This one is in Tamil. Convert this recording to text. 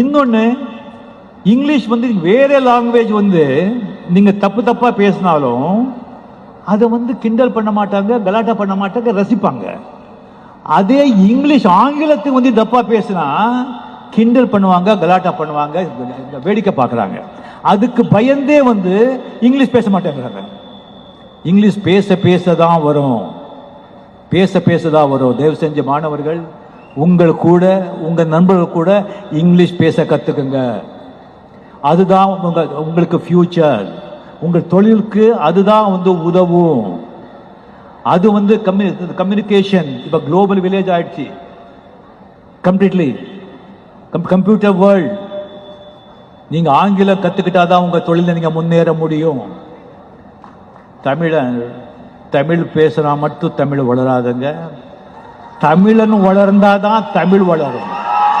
இன்னொன்று, இங்கிலீஷ் வந்து வேற லாங்குவேஜ் வந்து நீங்க தப்பு தப்பா பேசினாலும் அதை வந்து கிண்டல் பண்ண மாட்டாங்க, கலாட்டா பண்ண மாட்டாங்க, ரசிப்பாங்க. அதே இங்கிலீஷ் ஆங்கிலத்தை வந்து தப்பா பேசினா கிண்டல் பண்ணுவாங்க, கலாட்டா பண்ணுவாங்க, வேடிக்கை பார்க்குறாங்க. அதுக்கு பயந்தே வந்து இங்கிலீஷ் பேச மாட்டேங்கிறாங்க. இங்கிலீஷ் பேச பேசதான் வரும், பேச பேசதான் வரும். தயவு செஞ்ச மாணவர்கள், உங்கள் கூட உங்க நண்பர்கள் கூட இங்கிலீஷ் பேச கத்துக்குங்க. அதுதான் உங்களுக்கு ஃபியூச்சர். உங்கள் தொழிலுக்கு அதுதான் வந்து உதவும். அது வந்து கம்யூனிகேஷன் இப்போ குளோபல் வில்லேஜ் ஆயிடுச்சு, கம்ப்ளீட்லி கம்ப்யூட்டர் வேர்ல்ட். நீங்க ஆங்கிலம் கத்துக்கிட்டாதான் உங்க தொழில நீங்க முன்னேற முடியும். தமிழ் பேசினா மட்டும் தமிழ் வளராதுங்க. தமிழன் வளர்ந்தாதான் தமிழ் வளரும்.